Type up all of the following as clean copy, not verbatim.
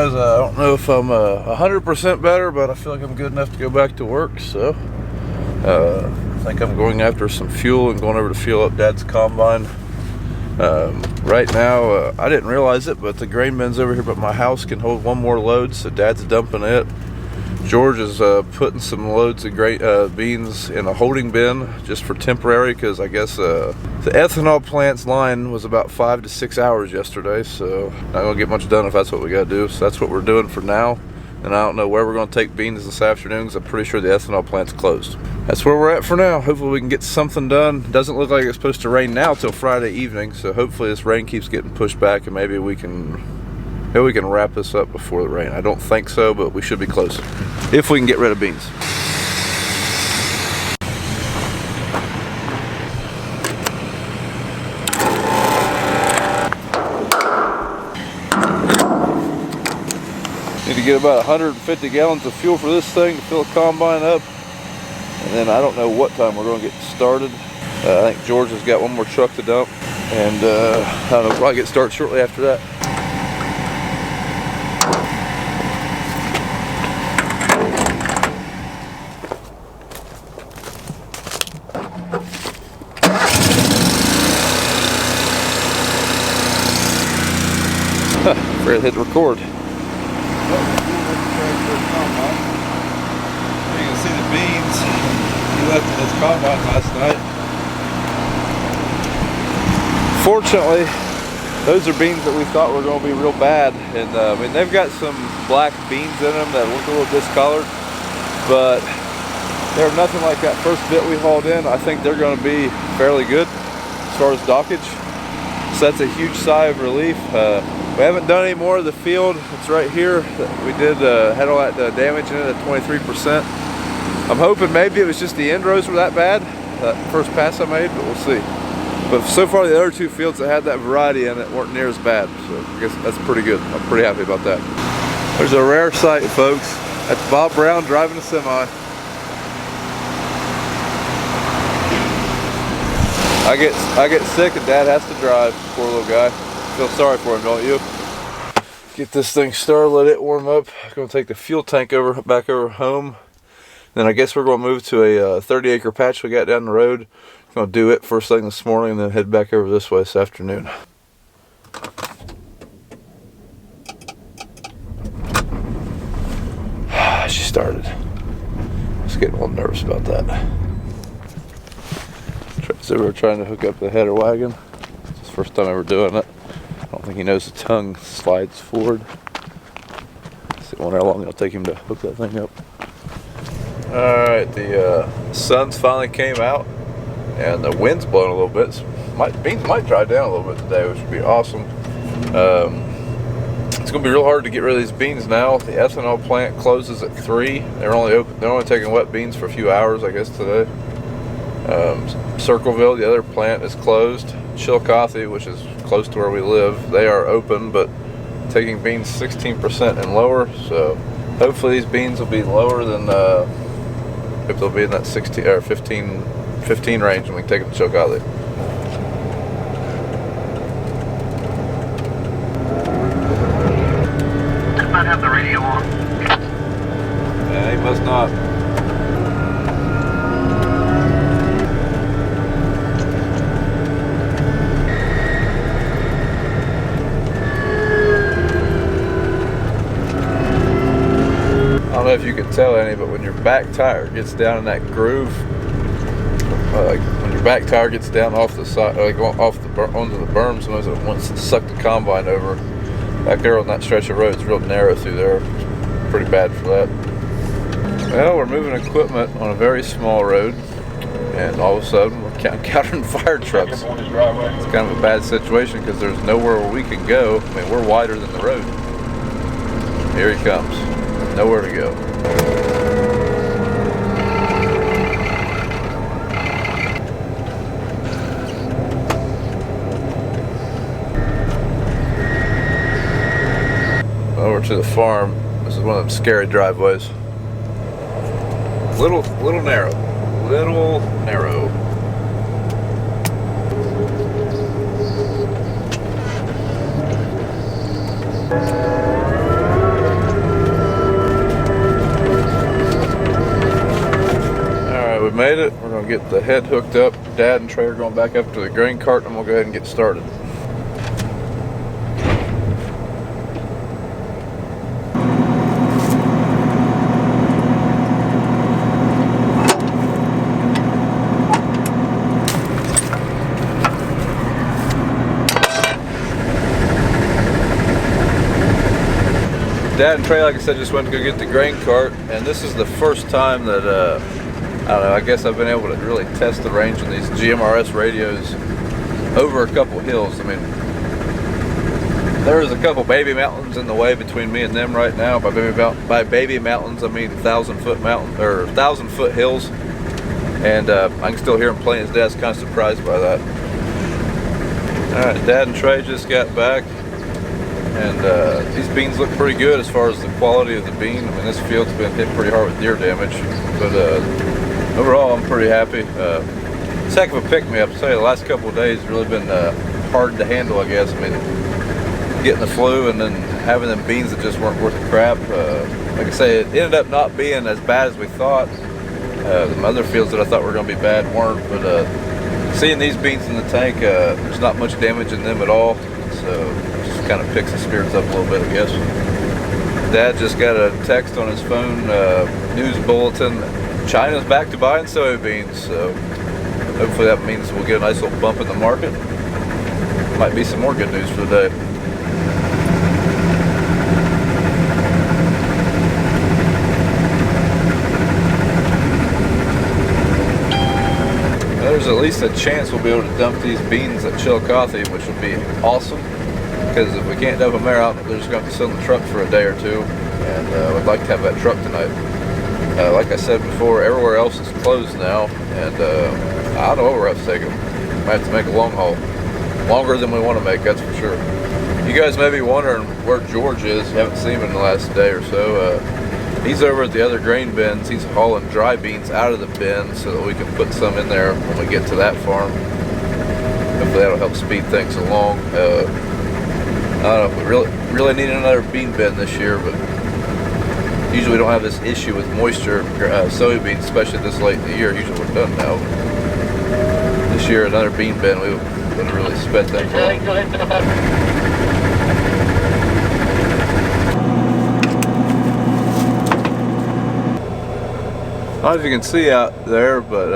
guys. I don't know if I'm 100% better, but I feel like I'm good enough to go back to work. So I think I'm going after some fuel and going over to fuel up Dad's combine. Right now, I didn't realize it, but the grain bin's over here, but my house can hold one more load, so Dad's dumping it. George is putting some loads of beans in a holding bin just for temporary, because I guess the ethanol plant's line was about 5 to 6 hours yesterday, so not gonna get much done if that's what we gotta do. So that's what we're doing for now, and I don't know where we're gonna take beans this afternoon, because I'm pretty sure the ethanol plant's closed. That's where we're at for now. Hopefully we can get something done. Doesn't look like it's supposed to rain now till Friday evening, so hopefully this rain keeps getting pushed back, and maybe we can wrap this up before the rain. I don't think so, but we should be close if we can get rid of beans. Need to get about 150 gallons of fuel for this thing to fill the combine up, and then I don't know what time we're going to get started. I think George has got one more truck to dump, and I don't know, we'll probably get started shortly after that. Forgot to hit record. You can see the beans he left in his combine last night. Fortunately, those are beans that we thought were going to be real bad, and I mean, they've got some black beans in them that look a little discolored, but they're nothing like that first bit we hauled in. I think they're going to be fairly good as far as dockage, so that's a huge sigh of relief. We haven't done any more of the field. It's right here. We did had all that damage in it at 23%. I'm hoping maybe it was just the end rows were that bad, that first pass I made, but we'll see. But so far the other two fields that had that variety in it weren't near as bad, so I guess that's pretty good. I'm pretty happy about that. There's a rare sight, folks. That's Bob Brown driving a semi. I get sick and Dad has to drive. Poor little guy. Feel sorry for him, don't you? Get this thing started, let it warm up. I'm gonna take the fuel tank back over home. Then I guess we're gonna move to a 30-acre patch we got down the road. I'm gonna do it first thing this morning and then head back over this way this afternoon. She started. Just getting a little nervous about that. So we're trying to hook up the header wagon. It's the first time ever doing it. I don't think he knows the tongue slides forward. See, I wonder how long it'll take him to hook that thing up. Alright, the sun's finally came out and the wind's blowing a little bit. So beans might dry down a little bit today, which would be awesome. It's going to be real hard to get rid of these beans now. The ethanol plant closes at 3. They're only taking wet beans for a few hours, I guess, today. Circleville, the other plant, is closed. Chillicothe, which is close to where we live, they are open, but taking beans 16% and lower, so hopefully these beans will be lower than if they'll be in that 16 or 15 range when we can take them to Chillicothe. Does not have the radio on. Yeah, he must not. I don't know if you can tell any, but when your back tire gets down in that groove, when your back tire gets down off the side, like onto the berm, sometimes it wants to suck the combine over. Back there on that stretch of road, it's real narrow through there. It's pretty bad for that. Well, we're moving equipment on a very small road, and all of a sudden we're encountering fire trucks. It's kind of a bad situation because there's nowhere where we can go. I mean, we're wider than the road. Here he comes. Nowhere to go. Over to the farm. This is one of them scary driveways. Little narrow. Little narrow. get the head hooked up. Dad and Trey are going back up to the grain cart, and we'll go ahead and get started. Dad and Trey, like I said, just went to go get the grain cart, and this is the first time that, I don't know, I guess I've been able to really test the range on these GMRS radios over a couple hills. I mean, there's a couple baby mountains in the way between me and them right now. By baby mountains, I mean 1,000-foot mountain, or 1,000-foot hills, and I can still hear him playing. His dad's kind of surprised by that. All right, Dad and Trey just got back. And these beans look pretty good as far as the quality of the bean. I mean, this field's been hit pretty hard with deer damage, but overall, I'm pretty happy. It's a heck of a pick-me-up. I'll tell you, the last couple of days really been hard to handle, I guess. I mean, getting the flu and then having them beans that just weren't worth the crap. Like I say, it ended up not being as bad as we thought. The other fields that I thought were going to be bad weren't, but seeing these beans in the tank, there's not much damage in them at all. So just kind of picks the spirits up a little bit, I guess. Dad just got a text on his phone, news bulletin. China's back to buying soybeans, so hopefully that means we'll get a nice little bump in the market. Might be some more good news for the day. There's at least a chance we'll be able to dump these beans at Chillicothe, which would be awesome. Because if we can't dump them there, they're just going to have to sit in the truck for a day or two. And we'd like to have that truck tonight. Like I said before, everywhere else is closed now. And I don't know where we're have to take them. Might have to make a long haul. Longer than we want to make, that's for sure. You guys may be wondering where George is. You haven't seen him in the last day or so. He's over at the other grain bins. He's hauling dry beans out of the bin so that we can put some in there when we get to that farm. Hopefully that'll help speed things along. I don't know if we really need another bean bin this year, but usually we don't have this issue with moisture soybeans, especially this late in the year. Usually we're done now. This year, another bean bin, we would have really sped things along. I don't know if you can see out there, but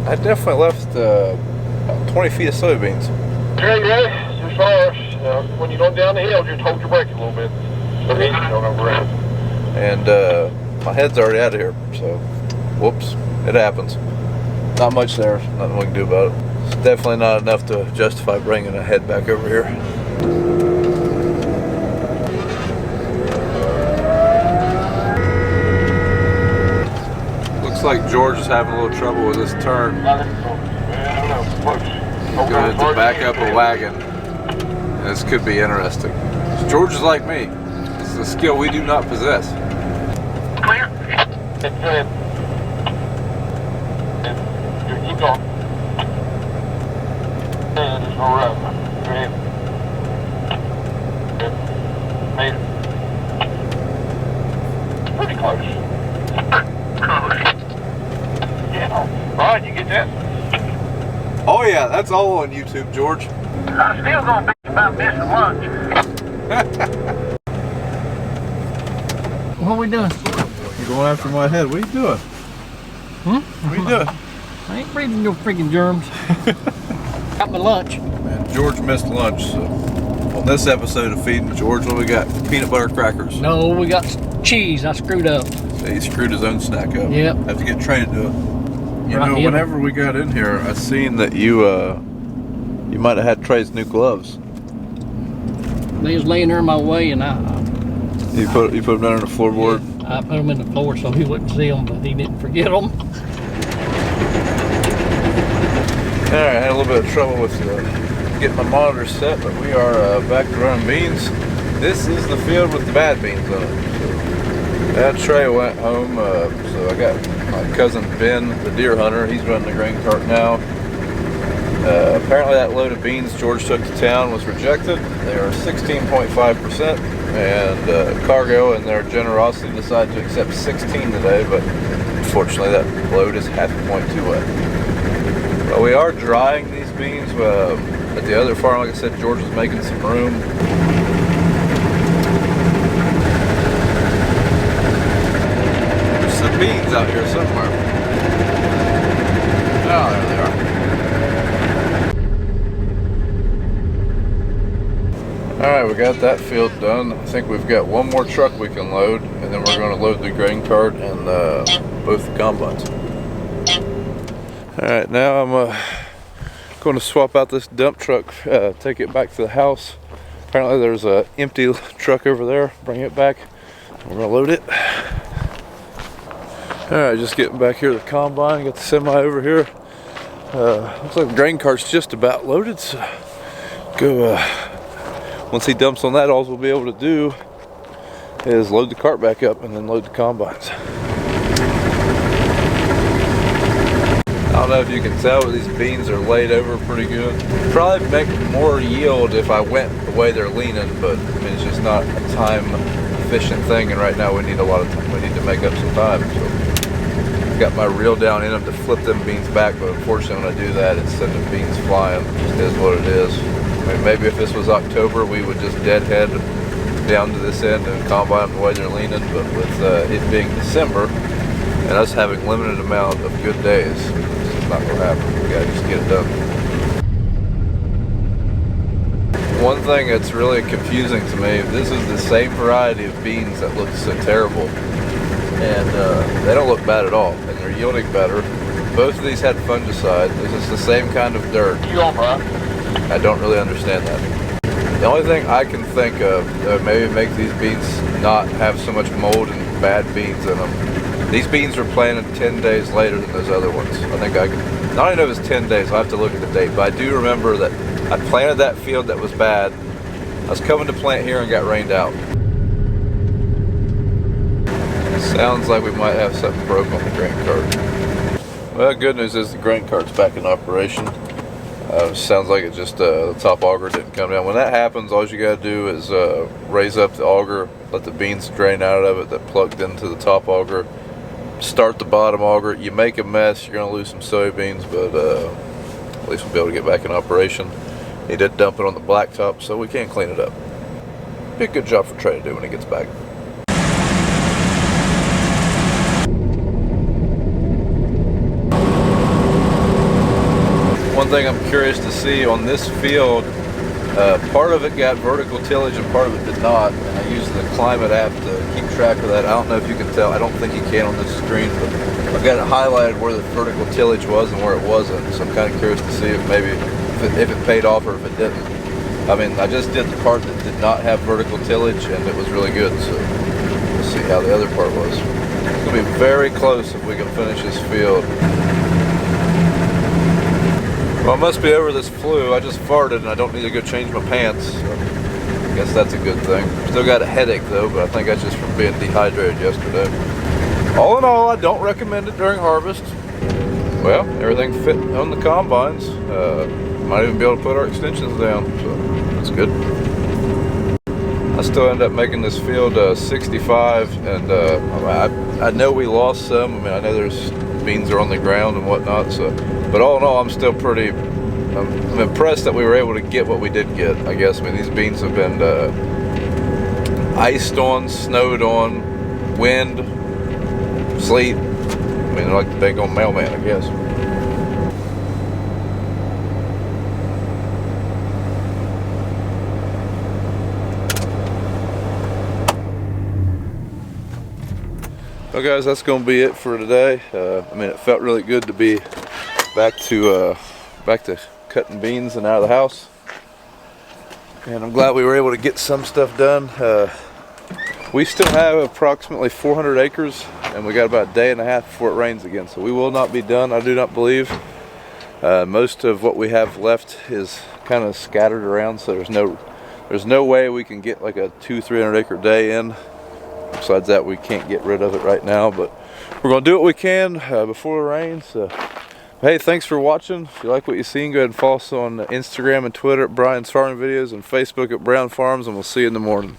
I definitely left about 20 feet of soybeans. Yeah, as far as when you go down the hill, just hold your brake a little bit so the engine don't overrun. And my head's already out of here, so whoops, it happens. Not much there, nothing we can do about it. It's definitely not enough to justify bringing a head back over here. Looks like George is having a little trouble with this turn. Going to have to back up a wagon. And this could be interesting. George is like me. This is a skill we do not possess. Clear. Good. Keep going. And just roll up. Go ahead. Good. Made it. Pretty close. Close. Yeah. Right, you get that? Oh yeah, that's all on YouTube, George. I'm still going to be about missing lunch. What are we doing? You're going after my head. What are you doing? What are you doing? I ain't breathing no freaking germs. Got my lunch. Man, George missed lunch, so on this episode of Feeding George, what we got? Peanut butter crackers. No, we got cheese. I screwed up. He screwed his own snack up. Yep. Have to get Trey to do it. You Right, know, yep. whenever we got in here, I seen that you might have had Trey's new gloves. They was laying there in my way, and You put them down on the floorboard. I put them in the floor so he wouldn't see them, but he didn't forget them. All right, I had a little bit of trouble with getting my monitor set, but we are back to running beans. This is the field with the bad beans on it. So Dad Trey went home, so I got my cousin Ben, the deer hunter. He's running the grain cart now. Apparently that load of beans George took to town was rejected. They are 16.5%, and cargo in their generosity decided to accept 16 today, but unfortunately that load is half a point too wet. Well, we are drying these beans. At the other farm, like I said, George was making some room. There's some beans out here somewhere. Oh, there they are. Alright, we got that field done. I think we've got one more truck we can load, and then we're going to load the grain cart and both the combines. Alright, now I'm going to swap out this dump truck, take it back to the house. Apparently there's an empty truck over there. Bring it back. We're going to load it. Alright, just getting back here to the combine. Got the semi over here. Looks like the grain cart's just about loaded, so go once he dumps on that, all we'll be able to do is load the cart back up and then load the combines. I don't know if you can tell, but these beans are laid over pretty good. Probably make more yield if I went the way they're leaning, but I mean, it's just not a time efficient thing, and right now we need a lot of time. We need to make up some time. So I've got my reel down in them to flip them beans back, but unfortunately when I do that, it's sending beans flying. It just is what it is. I mean, maybe if this was October, we would just deadhead down to this end and combine them the way they're leaning, but with it being December and us having limited amount of good days, it's just not going to happen. We got to just get it done. One thing that's really confusing to me, this is the same variety of beans that look so terrible, and they don't look bad at all, and they're yielding better. Both of these had fungicide. This is the same kind of dirt. You on, Brian? I don't really understand that. The only thing I can think of that would maybe make these beans not have so much mold and bad beans in them. These beans were planted 10 days later than those other ones. I think I don't even know if it's 10 days. I'll have to look at the date, but I do remember that I planted that field that was bad. I was coming to plant here and got rained out. Sounds like we might have something broke on the grain cart. Well, good news is the grain cart's back in operation. Sounds like it just the top auger didn't come down. When that happens, all you got to do is raise up the auger, let the beans drain out of it that plugged into the top auger, start the bottom auger. You make a mess, you're going to lose some soybeans, but at least we'll be able to get back in operation. He did dump it on the blacktop, so we can clean it up. Be a good job for Trey to do when he gets back. One thing I'm curious to see on this field, part of it got vertical tillage and part of it did not, and I used the climate app to keep track of that. I don't know if you can tell, I don't think you can on this screen, but I've got it highlighted where the vertical tillage was and where it wasn't, so I'm kind of curious to see if maybe if it paid off or if it didn't. I mean, I just did the part that did not have vertical tillage and it was really good, so we'll see how the other part was. It's going to be very close if we can finish this field. Well, I must be over this flu. I just farted and I don't need to go change my pants. So I guess that's a good thing. Still got a headache though, but I think that's just from being dehydrated yesterday. All in all, I don't recommend it during harvest. Well, everything fit on the combines. Might even be able to put our extensions down, so that's good. I still end up making this field 65, and I know we lost some. I mean, I know there's beans are on the ground and whatnot, so. But all in all, I'm still pretty, I'm impressed that we were able to get what we did get, I guess. I mean, these beans have been iced on, snowed on, wind, sleet. I mean, they're like the dang old mailman, I guess. Well, guys, that's going to be it for today. I mean, it felt really good to be back to cutting beans and out of the house, and I'm glad we were able to get some stuff done. We still have approximately 400 acres, and we got about a day and a half before it rains again, so we will not be done, I do not believe. Most of what we have left is kind of scattered around, so there's no way we can get like a 200-300 acre day in. Besides that, we can't get rid of it right now, but we're going to do what we can before it rains. Hey, thanks for watching. If you like what you've seen, go ahead and follow us on Instagram and Twitter at Brian's Farming Videos and Facebook at Brown Farms, and we'll see you in the morning.